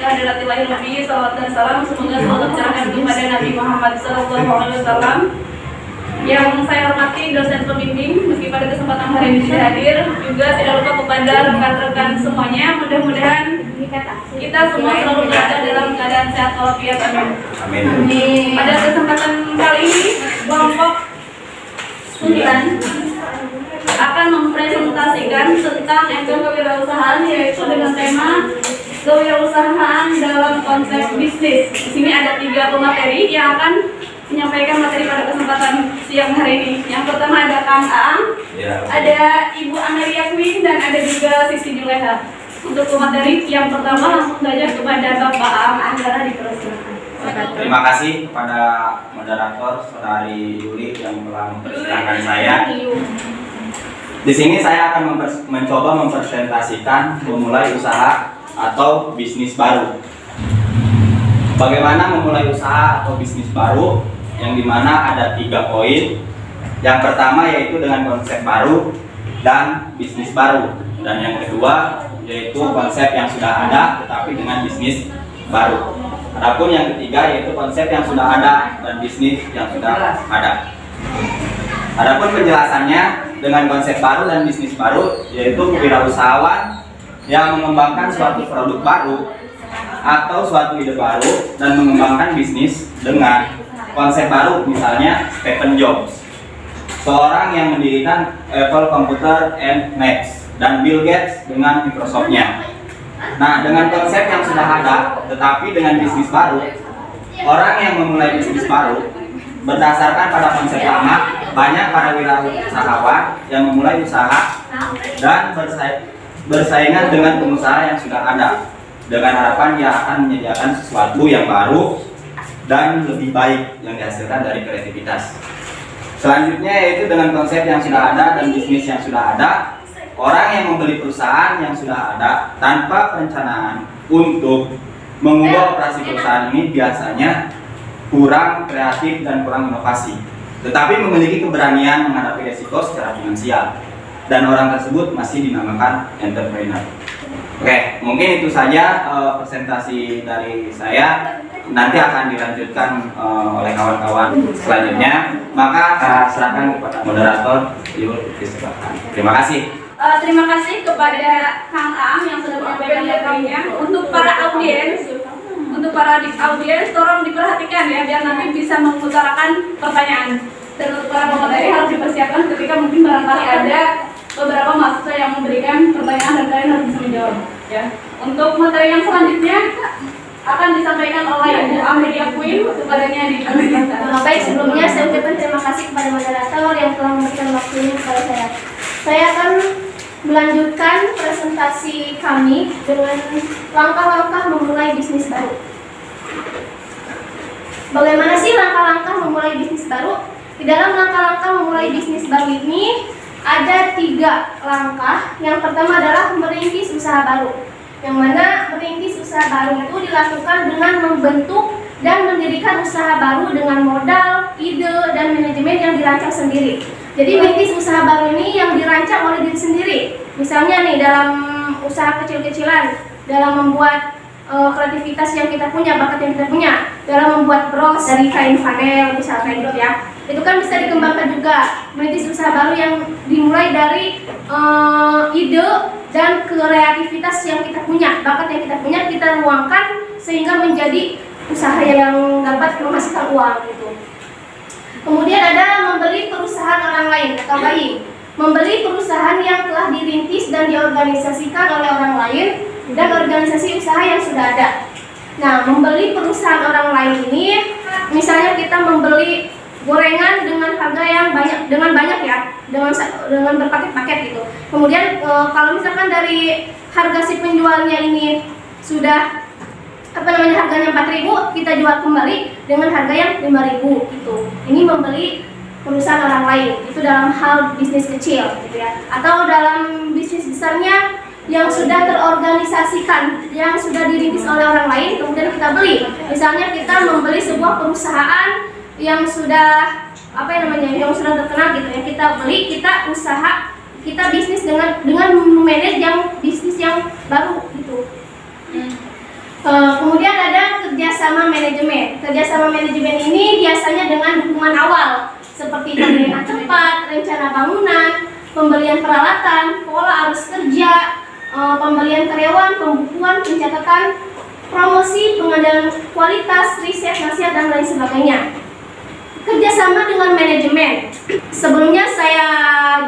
hadratillahi Nabi, salawat dan salam semoga selalu tercurahkan kepada Nabi Muhammad SAW. Yang saya hormati dosen pembimbing, meski pada kesempatan hari ini tidak hadir, juga tidak lupa kepada rekan-rekan semuanya. Mudah-mudahan kita semua selalu berada dalam keadaan sehat walafiat. Amin. Pada kesempatan kali ini, kelompok 9 akan mempresentasikan tentang emblem kewirausahaan, yaitu dengan tema kewirausahaan dalam konteks bisnis. Di sini ada 3 pemateri yang akan menyampaikan materi pada kesempatan siang hari ini. Yang pertama ada Kang Aang, ada Ibu Amelia Queen, dan ada juga Sisi Juleha. Untuk pemateri yang pertama langsung saja kepada Bapak Aang Anggara, dipersilakan. Terima kasih kepada moderator Saudari Yuli yang telah mempersilahkan saya. Di sini saya akan mencoba mempresentasikan memulai usaha atau bisnis baru. Bagaimana memulai usaha atau bisnis baru, yang dimana ada 3 poin. Yang pertama yaitu dengan konsep baru dan bisnis baru, dan yang kedua yaitu konsep yang sudah ada tetapi dengan bisnis baru. Adapun yang ketiga yaitu konsep yang sudah ada dan bisnis yang sudah ada. Adapun penjelasannya, dengan konsep baru dan bisnis baru yaitu kewirausahawan yang mengembangkan suatu produk baru atau suatu ide baru dan mengembangkan bisnis dengan konsep baru. Misalnya Stephen Jobs, seorang yang mendirikan Apple Computer and Macs, dan Bill Gates dengan Microsoft-nya. Nah, dengan konsep yang sudah ada tetapi dengan bisnis baru, orang yang memulai bisnis baru berdasarkan pada konsep lama, banyak para wirausahawan yang memulai usaha dan bersaingan dengan pengusaha yang sudah ada, dengan harapan dia akan menyediakan sesuatu yang baru dan lebih baik yang dihasilkan dari kreativitas. Selanjutnya yaitu dengan konsep yang sudah ada dan bisnis yang sudah ada, orang yang membeli perusahaan yang sudah ada tanpa perencanaan untuk mengubah operasi perusahaan ini biasanya kurang kreatif dan kurang inovasi, tetapi memiliki keberanian menghadapi resiko secara finansial, dan orang tersebut masih dinamakan entrepreneur. Oke, mungkin itu saja presentasi dari saya. Nanti akan dilanjutkan oleh kawan-kawan selanjutnya. Maka serahkan kepada moderator. Silakan. Terima kasih. Terima kasih kepada Kang Aang yang sudah menyampaikan materinya. Untuk para audiens, tolong diperhatikan ya, biar nanti bisa mengutarakan pertanyaan. Dan untuk para pemateri harus dipersiapkan ketika mungkin barangkali ada beberapa mahasiswa yang memberikan pertanyaan dan kalian harus bisa menjawab. Ya. Untuk materi yang selanjutnya akan disampaikan oleh Ibu Amelia Queen, kepadanya dipersilakan. Baik, sebelumnya saya ucapkan terima kasih kepada moderator yang telah memberikan waktunya kepada saya. Saya akan melanjutkan presentasi kami dengan langkah-langkah memulai bisnis baru. Bagaimana sih langkah-langkah memulai bisnis baru? Di dalam langkah-langkah memulai bisnis baru ini ada 3 langkah. Yang pertama adalah merintis usaha baru, yang mana merintis usaha baru itu dilakukan dengan membentuk dan mendirikan usaha baru dengan modal, ide, dan manajemen yang dirancang sendiri. Jadi merintis usaha baru ini yang dirancang oleh diri sendiri. Misalnya nih, dalam usaha kecil-kecilan, dalam membuat kreativitas yang kita punya, bakat yang kita punya, dalam membuat bros dari kain flanel misalnya gitu ya, itu kan bisa dikembangkan juga. Merintis usaha baru yang dimulai dari ide dan kreativitas yang kita punya, bakat yang kita punya, kita ruangkan sehingga menjadi usaha yang dapat menghasilkan uang gitu. Kemudian ada membeli perusahaan orang lain atau buying. Membeli perusahaan yang telah dirintis dan diorganisasikan oleh orang lain dan organisasi usaha yang sudah ada. Nah, membeli perusahaan orang lain ini, misalnya kita membeli gorengan dengan harga yang banyak ya, dengan berpaket-paket gitu. Kemudian kalau misalkan dari harga si penjualnya ini sudah harganya 4.000, kita jual kembali dengan harga yang 5.000 gitu. Ini membeli perusahaan orang lain, itu dalam hal bisnis kecil gitu ya. Atau dalam bisnis besarnya yang sudah terorganisasikan, yang sudah dirintis oleh orang lain, kemudian kita beli. Misalnya kita membeli sebuah perusahaan yang sudah yang sudah terkenal gitu ya. Kita beli, kita usaha, kita bisnis dengan manage yang bisnis yang baru gitu. Kemudian ada kerjasama manajemen. Kerjasama manajemen ini biasanya dengan dukungan awal seperti pembelian cepat, rencana bangunan, pembelian peralatan, pola arus kerja, pembelian karyawan, pembukuan, pencatatan, promosi, pengadaan kualitas, riset, nasihat, dan lain sebagainya. Kerjasama dengan manajemen. Sebelumnya saya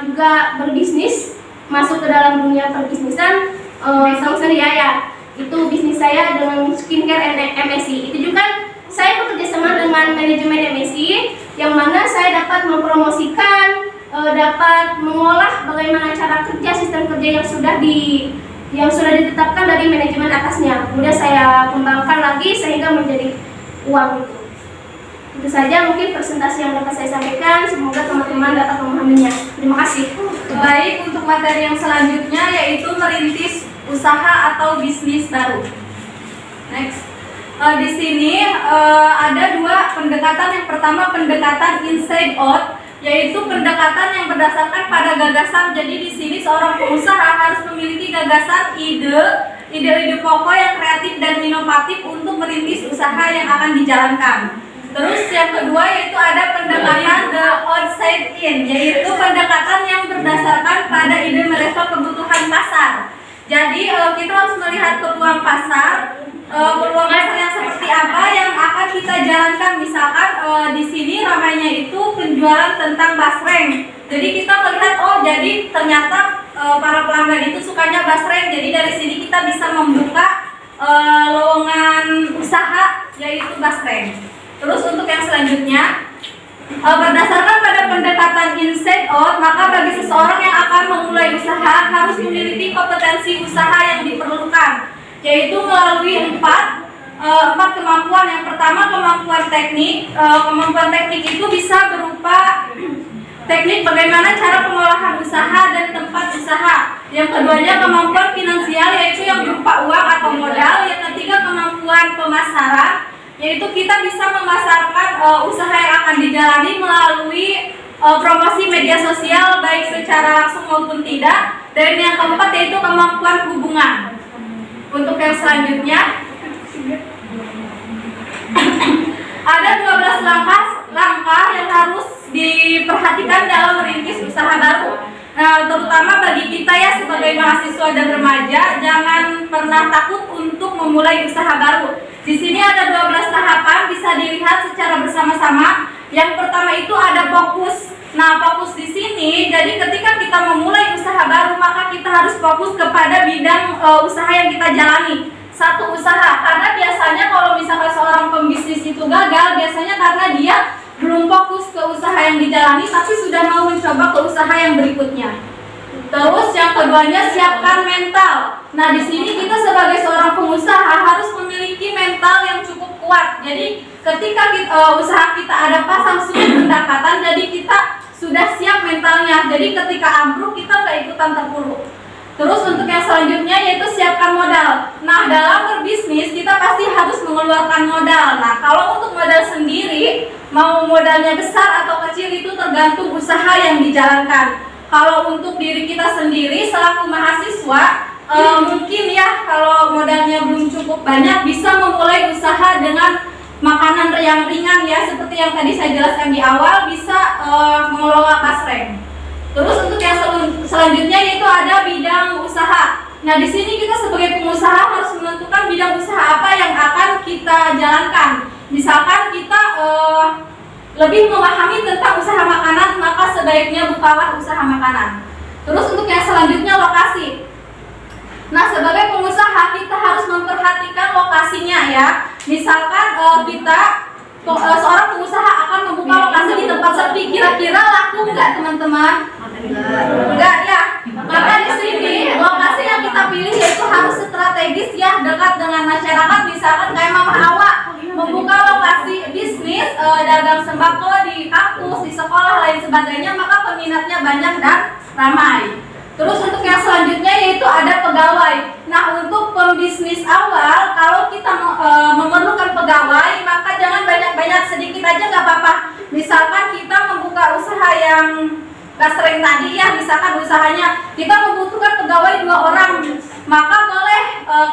juga berbisnis, masuk ke dalam dunia perbisnisan sama ya. Itu bisnis saya dengan skincare MSI. Itu juga saya bekerja sama dengan manajemen MSI, yang mana saya dapat mempromosikan, dapat mengolah bagaimana cara kerja, sistem kerja yang sudah ditetapkan dari manajemen atasnya. Kemudian saya kembangkan lagi sehingga menjadi uang itu. Itu saja mungkin presentasi yang dapat saya sampaikan. Semoga teman-teman dapat memahaminya. Terima kasih. Baik, untuk materi yang selanjutnya yaitu merintis usaha atau bisnis baru. Next. Di sini ada dua pendekatan. Yang pertama pendekatan inside out, yaitu pendekatan yang berdasarkan pada gagasan. Jadi di sini seorang pengusaha harus memiliki gagasan, ide pokok yang kreatif dan inovatif untuk merintis usaha yang akan dijalankan. Terus yang kedua yaitu ada pendekatan the outside in, yaitu pendekatan yang berdasarkan pada ide merespon kebutuhan pasar. Jadi kita harus melihat peluang pasar yang seperti apa yang akan kita jalankan. Misalkan di sini ramainya itu penjualan tentang basreng. Jadi kita melihat, oh jadi ternyata para pelanggan itu sukanya basreng. Jadi dari sini kita bisa membuka lowongan usaha yaitu basreng. Terus untuk yang selanjutnya, berdasarkan pada pendekatan inside out, maka bagi seseorang yang akan memulai usaha harus memiliki kompetensi usaha yang diperlukan, yaitu melalui empat kemampuan. Yang pertama kemampuan teknik. Kemampuan teknik itu bisa berupa teknik bagaimana cara pengolahan usaha dan tempat usaha. Yang keduanya kemampuan finansial, yaitu yang berupa uang atau modal. Yang ketiga kemampuan pemasaran, yaitu kita bisa memasarkan usaha yang akan dijalani melalui promosi media sosial baik secara langsung maupun tidak. Dan yang keempat yaitu kemampuan hubungan. Untuk yang selanjutnya ada 12 langkah yang harus diperhatikan dalam merintis usaha baru. Nah, terutama bagi kita ya sebagai mahasiswa dan remaja, jangan pernah takut untuk memulai usaha baru. Di sini ada 12 tahapan, bisa dilihat secara bersama-sama. Yang pertama itu ada fokus. Nah, fokus di sini, jadi ketika kita memulai usaha baru, maka kita harus fokus kepada bidang usaha yang kita jalani. Satu usaha, karena biasanya kalau misalkan seorang pembisnis itu gagal, biasanya karena dia belum fokus ke usaha yang dijalani, tapi sudah mau mencoba ke usaha yang berikutnya. Terus yang keduanya siapkan mental. Nah, di sini kita sebagai seorang pengusaha harus memiliki mental yang cukup kuat. Jadi ketika usaha kita ada pasang surut pendapatan, jadi kita sudah siap mentalnya. Jadi ketika ambruk kita nggak ikutan terpuruk. Terus untuk yang selanjutnya yaitu siapkan modal. Nah, dalam berbisnis kita pasti harus mengeluarkan modal. Nah, kalau untuk modal sendiri, mau modalnya besar atau kecil itu tergantung usaha yang dijalankan. Kalau untuk diri kita sendiri selaku mahasiswa, mungkin ya kalau modalnya belum cukup banyak bisa memulai usaha dengan makanan yang ringan ya, seperti yang tadi saya jelaskan di awal, bisa mengelola basreng. Terus untuk yang selanjutnya yaitu ada bidang usaha. Nah, di sini kita sebagai pengusaha harus menentukan bidang usaha apa yang akan kita jalankan. Misalkan kita lebih memahami tentang usaha makanan, maka sebaiknya bukalah usaha makanan. Terus untuk yang selanjutnya lokasi. Nah, sebagai pengusaha kita harus memperhatikan lokasinya ya. Misalkan seorang pengusaha akan membuka lokasi di tempat sepi, kira-kira laku nggak teman-teman? Enggak ya. Maka di sini lokasi yang kita pilih yaitu harus strategis ya, dekat dengan masyarakat. Misalkan kayak Mama Awa membuka lokasi bisnis dagang sembako di kampus, di sekolah lain sebagainya, maka peminatnya banyak dan ramai. Terus untuk yang selanjutnya yaitu ada pegawai. Nah, untuk pembisnis awal kalau kita memerlukan pegawai, maka jangan banyak-banyak, sedikit aja nggak apa-apa. Misalkan kita membuka usaha yang basreng tadi ya, misalkan usahanya kita membutuhkan pegawai 2 orang, maka boleh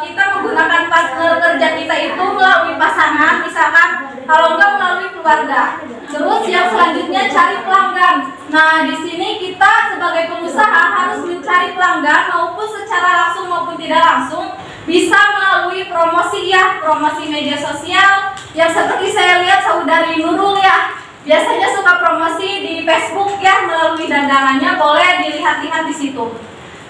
kita menggunakan dengan partner kerja kita itu melalui pasangan, misalkan kalau enggak melalui keluarga. Terus yang selanjutnya cari pelanggan. Nah, di sini kita sebagai pengusaha harus mencari pelanggan maupun secara langsung maupun tidak langsung, bisa melalui promosi ya, promosi media sosial yang seperti saya lihat saudari Nurul ya, biasanya suka promosi di Facebook ya melalui dagangannya, boleh dilihat-lihat di situ.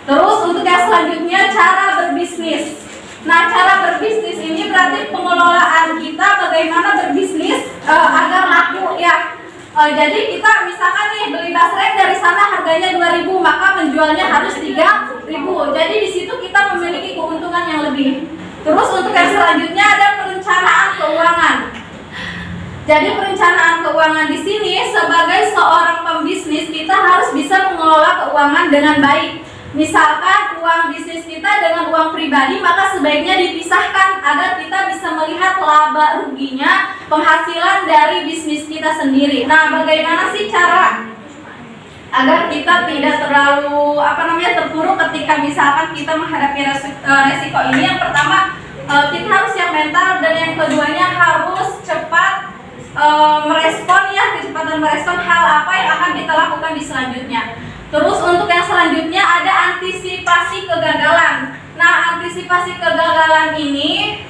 Terus untuk yang selanjutnya cara berbisnis. Nah, cara berbisnis ini berarti pengelolaan kita bagaimana berbisnis agar laku ya. Jadi kita misalkan nih beli basreng dari sana harganya 2.000, maka menjualnya harus 3.000. Jadi di situ kita memiliki keuntungan yang lebih. Terus untuk yang selanjutnya ada perencanaan keuangan. Jadi perencanaan keuangan di sini sebagai seorang pembisnis kita harus bisa mengelola keuangan dengan baik. Misalkan uang bisnis kita dengan uang pribadi, maka sebaiknya dipisahkan agar kita bisa melihat laba ruginya, penghasilan dari bisnis kita sendiri. Nah, bagaimana sih cara agar kita tidak terlalu terpuruk ketika misalkan kita menghadapi resiko ini? Yang pertama, kita harus siap mental, dan yang keduanya harus cepat merespon ya, kecepatan merespon hal apa yang akan kita lakukan di selanjutnya. Terus untuk yang selanjutnya ada antisipasi kegagalan. Nah, antisipasi kegagalan ini,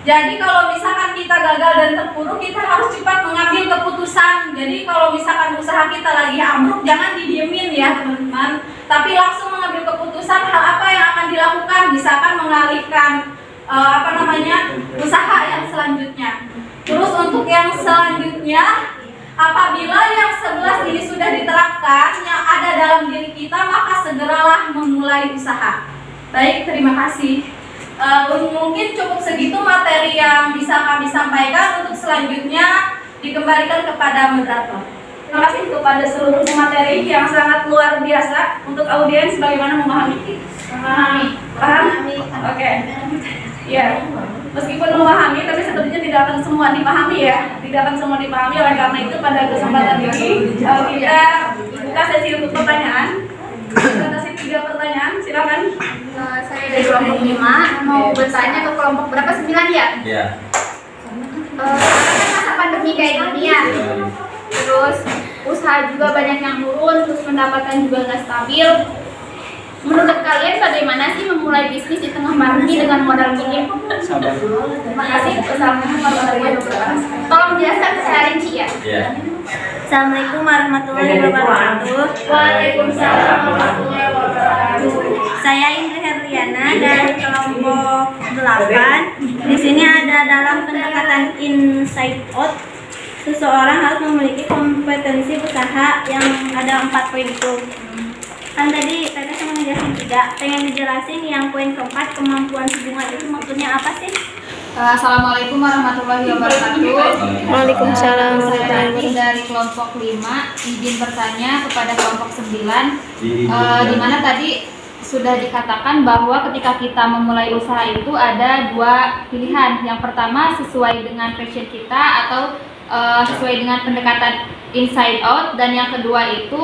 jadi kalau misalkan kita gagal dan terpuruk, kita harus cepat mengambil keputusan. Jadi kalau misalkan usaha kita lagi ambruk, jangan didiemin ya teman-teman, tapi langsung mengambil keputusan hal apa yang akan dilakukan. Misalkan mengalihkan usaha yang selanjutnya. Terus untuk yang selanjutnya, apabila yang 11 ini sudah diterapkan yang ada dalam diri kita, maka segeralah memulai usaha. Baik, terima kasih. Mungkin cukup segitu materi yang bisa kami sampaikan. Untuk selanjutnya dikembalikan kepada moderator. Terima kasih kepada seluruh materi yang sangat luar biasa. Untuk audiens bagaimana memahami? Paham? Oke. Ya. Meskipun memahami, tapi sepertinya tidak akan semua dipahami ya. Tidak akan semua dipahami, oleh karena itu pada kesempatan ini kita buka sesi untuk pertanyaan. Kita kasih 3 pertanyaan, silakan. Saya dari kelompok 5 mau bertanya ke kelompok berapa? 9 ya? Iya. Masa pandemi kayak gini ya. Terus usaha juga banyak yang turun, terus pendapatan juga nggak stabil. Menurut kalian bagaimana sih memulai bisnis di tengah pandemi dengan modal minim? Terima kasih. Tolong jelaskan secara rinci ya. Assalamualaikum warahmatullahi wabarakatuh. Waalaikumsalam warahmatullahi wabarakatuh. Saya Indri Herliana dari kelompok 8. Di sini ada dalam pendekatan inside out, seseorang harus memiliki kompetensi usaha yang ada 4 poin itu. Kan tadi Tete cuma ngejelasin 3, pengen dijelasin yang poin keempat, kemampuan hubungan itu maksudnya apa sih? Assalamualaikum warahmatullahi wabarakatuh. Waalaikumsalam. Saya dari kelompok 5, izin bertanya kepada kelompok 9, di mana tadi sudah dikatakan bahwa ketika kita memulai usaha itu ada 2 pilihan. Yang pertama sesuai dengan passion kita atau sesuai dengan pendekatan inside out, dan yang kedua itu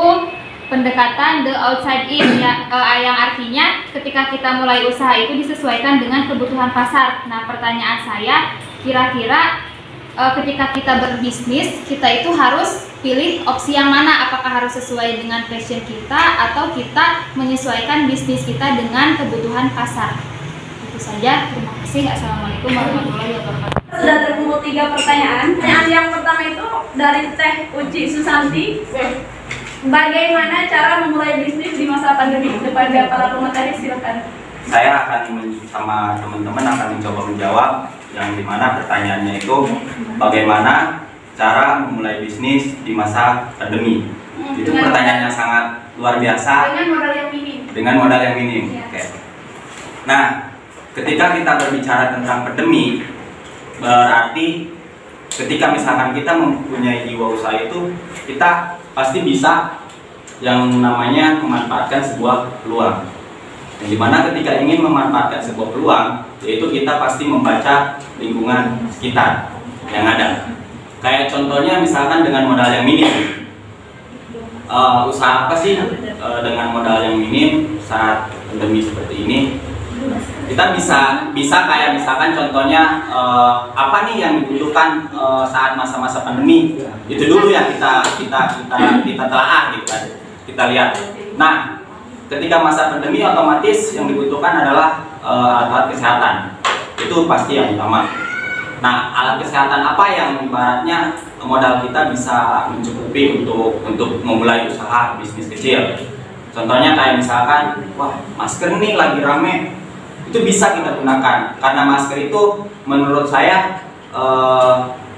pendekatan the outside in ya, yang artinya ketika kita mulai usaha itu disesuaikan dengan kebutuhan pasar. Nah, pertanyaan saya, kira-kira ketika kita berbisnis, kita itu harus pilih opsi yang mana? Apakah harus sesuai dengan passion kita atau kita menyesuaikan bisnis kita dengan kebutuhan pasar? Itu saja. Terima kasih. Assalamualaikum warahmatullahi wabarakatuh. Sudah terkumpul 3 pertanyaan. Pertanyaan yang pertama itu dari Teh Uci Susanti. Bagaimana cara memulai bisnis di masa pandemi? Kepada para pemateri silakan. Saya akan sama teman-teman akan mencoba menjawab yang dimana pertanyaannya itu bagaimana cara memulai bisnis di masa pandemi. Itu pertanyaan yang sangat luar biasa. Dengan modal yang minim. Dengan modal yang minim. Oke. Nah, ketika kita berbicara tentang pandemi, berarti ketika misalkan kita mempunyai jiwa usaha itu, kita pasti bisa yang namanya memanfaatkan sebuah peluang. Yang dimana ketika ingin memanfaatkan sebuah peluang, yaitu kita pasti membaca lingkungan sekitar yang ada. Kayak contohnya misalkan dengan modal yang minim, usaha apa sih dengan modal yang minim saat pandemi seperti ini? Kita bisa kayak misalkan contohnya apa nih yang dibutuhkan saat masa-masa pandemi, itu dulu yang kita telaah gitu kan, kita lihat. Nah, ketika masa pandemi otomatis yang dibutuhkan adalah alat kesehatan, itu pasti yang utama. Nah, alat kesehatan apa yang ibaratnya modal kita bisa mencukupi untuk memulai usaha bisnis kecil. Contohnya kayak misalkan, wah masker nih lagi rame, itu bisa kita gunakan karena masker itu menurut saya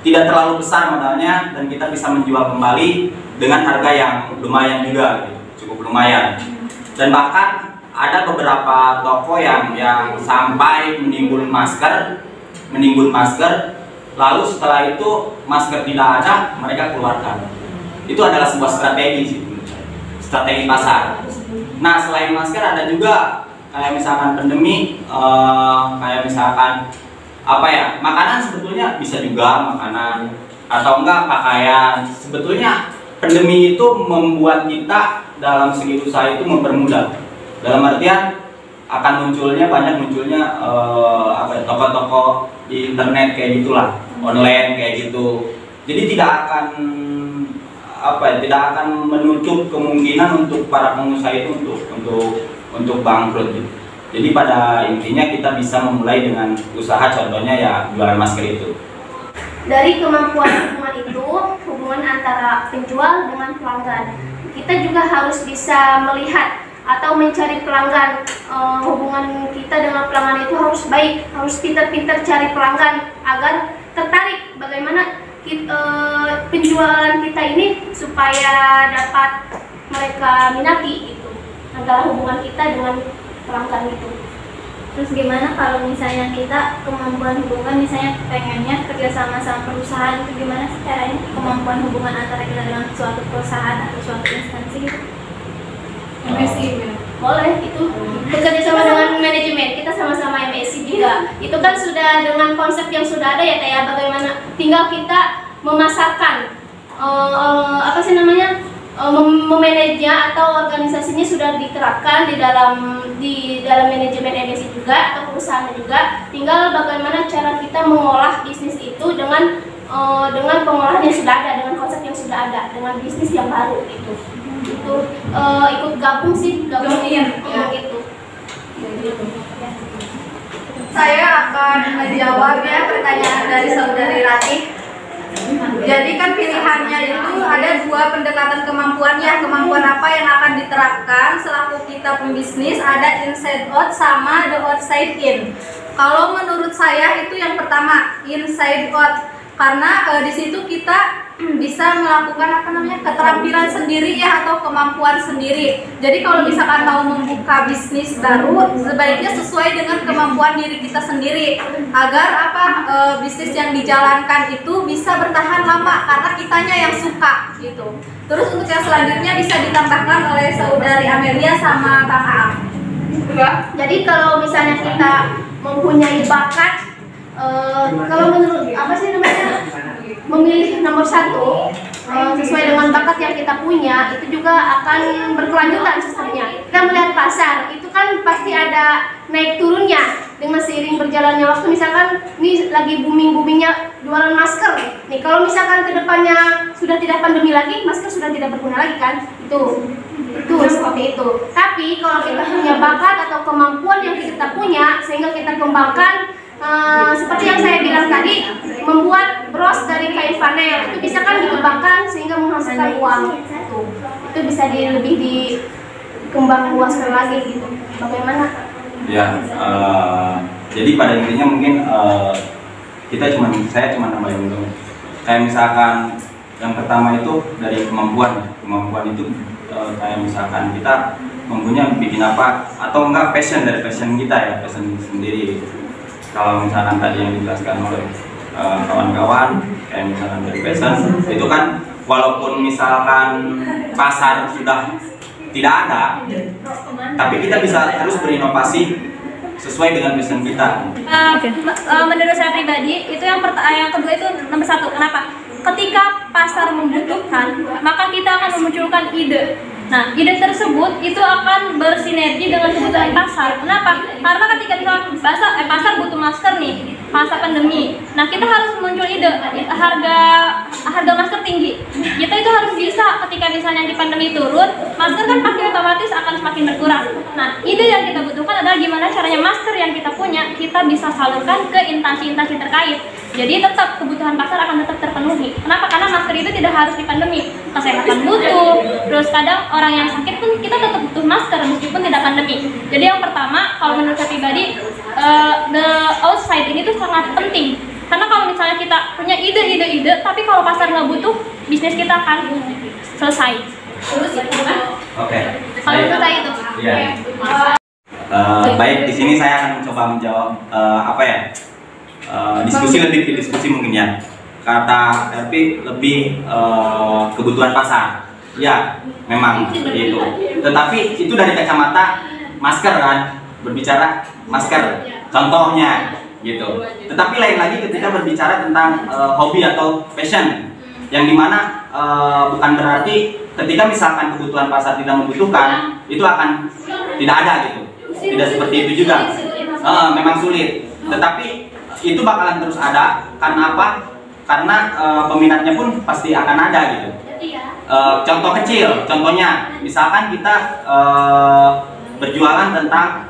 tidak terlalu besar modalnya dan kita bisa menjual kembali dengan harga yang lumayan juga, gitu, cukup lumayan. Dan bahkan ada beberapa toko yang sampai menimbun masker, lalu setelah itu masker tidak ada, mereka keluarkan. Itu adalah sebuah strategi pasar. Nah, selain masker ada juga kayak misalkan pandemi, kayak misalkan apa ya, makanan sebetulnya bisa juga makanan atau enggak pakaian. Sebetulnya pandemi itu membuat kita dalam segi usaha itu mempermudah. Dalam artian akan banyak munculnya toko-toko di internet kayak gitulah, online kayak gitu. Jadi tidak akan menutup kemungkinan untuk para pengusaha itu untuk bangkrut gitu. Jadi pada intinya kita bisa memulai dengan usaha, contohnya ya jualan masker itu. Dari kemampuan hubungan itu, hubungan antara penjual dengan pelanggan, kita juga harus bisa melihat atau mencari pelanggan. Hubungan kita dengan pelanggan itu harus baik, harus pintar-pintar cari pelanggan agar tertarik bagaimana penjualan kita ini supaya dapat mereka minati itu, antara hubungan kita dengan pelanggan itu. Terus gimana kalau misalnya kita kemampuan hubungan, misalnya pengennya kerjasama sama perusahaan, itu gimana sih caranya kemampuan hubungan antara kita dengan suatu perusahaan atau suatu instansi gitu? MSI Boleh, itu bekerja sama dengan manajemen, kita sama-sama MSI juga. Itu kan sudah dengan konsep yang sudah ada ya Teh ya, bagaimana tinggal kita memasarkan memanajenya atau organisasinya sudah diterapkan di dalam manajemen MSI juga atau perusahaan juga. Tinggal bagaimana cara kita mengolah bisnis itu dengan pengolahan yang sudah ada, dengan konsep yang sudah ada, dengan bisnis yang baru itu ikut gabung gitu. Saya akan menjawab ya pertanyaan dari saudari Ratih. Jadi kan pilihannya itu ada dua pendekatan kemampuannya. Kemampuan apa yang akan diterapkan selaku kita pembisnis, ada inside out sama the outside in. Kalau menurut saya itu yang pertama inside out, karena di situ kita bisa melakukan keterampilan sendiri ya, atau kemampuan sendiri. Jadi kalau misalkan mau membuka bisnis baru, sebaiknya sesuai dengan kemampuan diri kita sendiri agar bisnis yang dijalankan itu bisa bertahan lama karena kitanya yang suka gitu. Terus untuk yang selanjutnya bisa ditambahkan oleh saudari Amelia sama Kak Aam. Jadi kalau misalnya kita mempunyai bakat, kalau menurut memilih nomor satu sesuai dengan bakat yang kita punya, itu juga akan berkelanjutan sistemnya. Kita melihat pasar itu kan pasti ada naik turunnya dengan seiring berjalannya waktu. Misalkan ini lagi boomingnya jualan masker nih, kalau misalkan kedepannya sudah tidak pandemi lagi, masker sudah tidak berguna lagi kan, itu seperti itu. Tapi kalau kita punya bakat atau kemampuan yang kita punya sehingga kita kembangkan, seperti yang saya bilang tadi, membuat bros dari kain flanel itu bisa kan dikembangkan sehingga menghasilkan uang. Itu bisa lebih dikembang luaskan lagi gitu. Bagaimana? Ya, jadi pada intinya mungkin saya cuma nambahin dulu. Kayak misalkan yang pertama itu dari kemampuan itu kayak misalkan kita mempunyai bikin apa atau enggak passion kita ya, passion sendiri gitu. Kalau misalkan tadi yang dijelaskan oleh kawan-kawan, kayak misalkan dari passion itu kan, walaupun misalkan pasar sudah tidak ada, tapi kita bisa terus berinovasi sesuai dengan passion kita. Menurut saya pribadi itu yang kedua itu nomor satu. Kenapa? Ketika pasar membutuhkan, maka kita akan memunculkan ide. Nah, ide tersebut itu akan bersinergi dengan kebutuhan pasar. Kenapa? Karena ketika misalnya pasar butuh masker nih, masa pandemi. Nah, kita harus muncul ide harga masker tinggi. Kita itu harus bisa ketika misalnya di pandemi turun, masker kan pasti otomatis akan semakin berkurang. Nah, ide yang kita butuhkan adalah gimana caranya masker yang kita punya kita bisa salurkan ke instansi-instansi terkait. Jadi tetap kebutuhan pasar akan tetap terpenuhi. Kenapa? Karena masker itu tidak harus di pandemi. Kesehatan butuh, terus kadang orang yang sakit pun kita tetap butuh masker meskipun tidak pandemi. Jadi yang pertama, kalau menurut saya pribadi, the outside ini tuh sangat penting. Karena kalau misalnya kita punya ide, tapi kalau pasar nggak butuh, bisnis kita akan selesai. Terus Oke. kalau menurut saya itu. Iya. Baik, di sini saya akan mencoba menjawab diskusi mungkin ya. Kata RP lebih kebutuhan pasar. Ya, memang seperti itu. Tetapi itu dari kacamata masker kan, berbicara masker. Contohnya gitu. Tetapi lain lagi ketika berbicara tentang hobi atau passion, yang dimana bukan berarti ketika misalkan kebutuhan pasar tidak membutuhkan, itu akan tidak ada gitu. Tidak seperti itu juga. Memang sulit. Tetapi itu bakalan terus ada. Karena apa? Karena peminatnya pun pasti akan ada gitu. Contoh kecil, contohnya misalkan kita berjualan tentang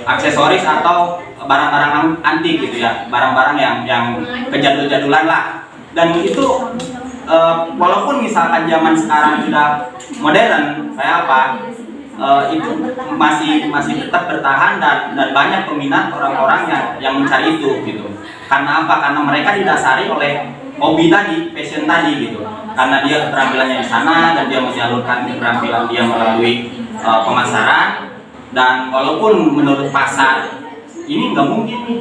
aksesoris atau barang-barang antik gitu ya, barang-barang yang kejadul-jadulan lah. Dan itu walaupun misalkan zaman sekarang sudah modern, itu masih tetap bertahan dan banyak peminat orang-orang yang mencari itu gitu. Karena apa? Karena mereka didasari oleh hobi tadi, passion tadi gitu. Karena dia keterampilannya di sana dan dia menyalurkan keterampilan dia melalui pemasaran. Dan walaupun menurut pasar ini nggak mungkin nih,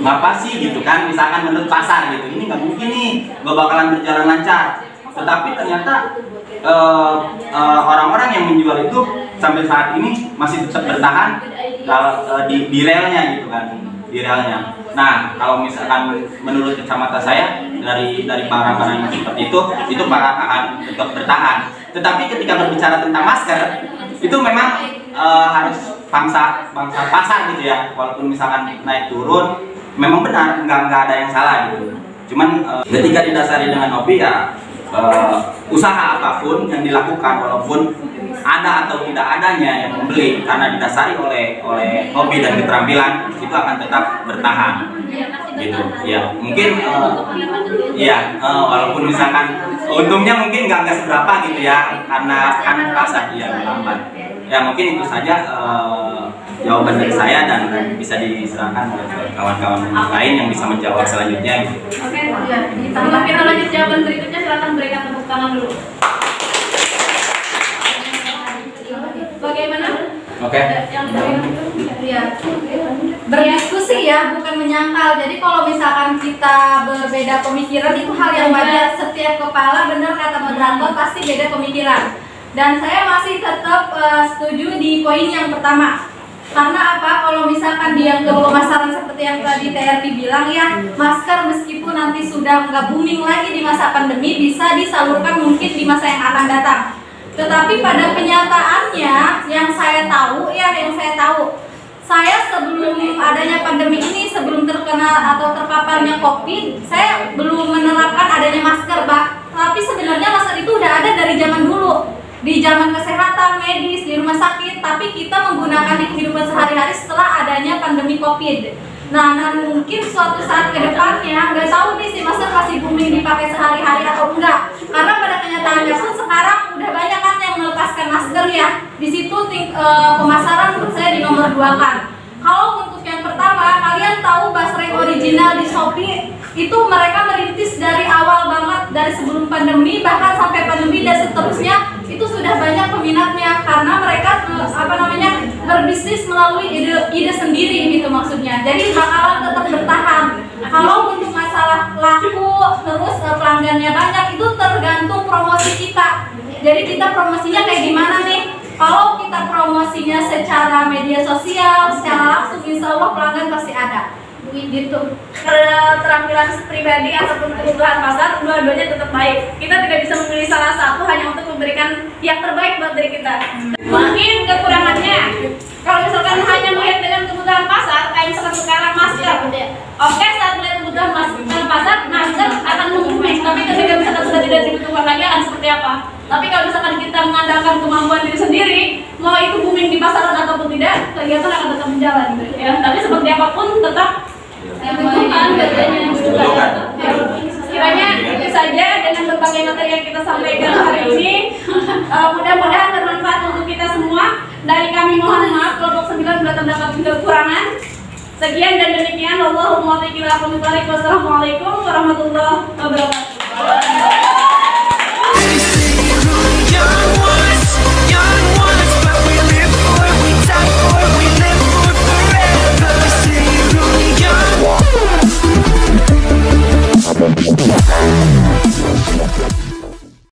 ngapa sih gitu kan? Misalkan menurut pasar gitu, ini nggak mungkin nih, nggak bakalan berjalan lancar. Tetapi ternyata orang-orang yang menjual itu sampai saat ini masih tetap bertahan di relnya gitu kan, di relnya. Nah, kalau misalkan menurut kacamata saya dari barang-barang yang seperti itu barang akan tetap bertahan. Tetapi ketika berbicara tentang masker, itu memang harus bangsa pasar gitu ya. Walaupun misalkan naik turun, memang benar nggak ada yang salah gitu. Cuman ketika didasari dengan hobi ya, usaha apapun yang dilakukan walaupun ada atau tidak adanya yang membeli karena didasari oleh hobi dan keterampilan, itu akan tetap bertahan gitu ya. Mungkin walaupun misalkan untungnya mungkin nggak seberapa gitu ya, karena pasar dia melambat ya. Mungkin itu saja jawaban dari saya dan bisa diserahkan ke kawan-kawan lain yang bisa menjawab selanjutnya gitu. Oke, sebelum kita lanjut jawaban berikutnya, silakan berikan tepuk tangan dulu. Bagaimana? Oke. Ya, berdiskusi ya, bukan menyangkal. Jadi kalau misalkan kita berbeda pemikiran itu hal yang wajar. Setiap kepala, benar kata moderator, pasti beda pemikiran. Dan saya masih tetap setuju di poin yang pertama. Karena apa? Kalau misalkan dia ke pemasaran seperti yang tadi TRP bilang ya, masker meskipun nanti sudah nggak booming lagi di masa pandemi, bisa disalurkan mungkin di masa yang akan datang. Tetapi pada kenyataannya yang saya tahu, saya sebelum adanya pandemi ini, sebelum terkena atau terpaparnya COVID, saya belum menerapkan adanya masker, Pak. Tapi sebenarnya masker itu udah ada dari zaman dulu, di zaman kesehatan medis, di rumah sakit, tapi kita menggunakan di kehidupan sehari-hari setelah adanya pandemi COVID. Nah, dan mungkin suatu saat ke depannya, nggak tahu nih si masker masih booming dipakai sehari-hari atau enggak. Karena pada kenyataannya pun sekarang udah banyak kan yang melepaskan masker ya. Di situ pemasaran menurut saya di nomor 2 kan. Kalau untuk yang pertama, kalian tahu basreng original di Shopee itu mereka merintis dari awal banget, dari sebelum pandemi bahkan sampai pandemi dan seterusnya, itu sudah banyak peminatnya karena mereka berbisnis melalui ide sendiri gitu maksudnya. Jadi bakalan tetap bertahan. Kalau untuk masalah laku terus pelanggannya banyak, itu tergantung promosi kita. Jadi kita promosinya kayak gimana nih? Kalau kita promosinya secara media sosial, secara langsung, insya Allah pelanggan pasti ada. gitu. Keterampilan pribadi ataupun kebutuhan pasar, dua-duanya tetap baik. Kita tidak bisa memilih salah satu hanya untuk memberikan yang terbaik buat diri kita. Mungkin kekurangannya, kalau misalkan hanya melihat dengan kebutuhan pasar, kayak misalkan sekarang masker. Oke, saat melihat kebutuhan pasar, masker akan mengumumkan. Tapi ketika misalkan sudah tidak dibutuhkan lagi akan seperti apa? Tapi kalau misalkan kita mengandalkan kemampuan diri sendiri, mau itu booming di pasaran ataupun tidak, kegiatan akan tetap berjalan. Ya, tapi seperti apapun tetap yang dibutuhkan, katanya yang dibutuhkan. Kiranya itu saja dengan berbagai materi yang kita sampaikan hari ini. Mudah-mudahan bermanfaat untuk kita semua. Dari kami mohon maaf kelompok 9 bila terdapat kekurangan. Sekian dan demikian. Wassalamualaikum warahmatullahi wabarakatuh. We'll be right back.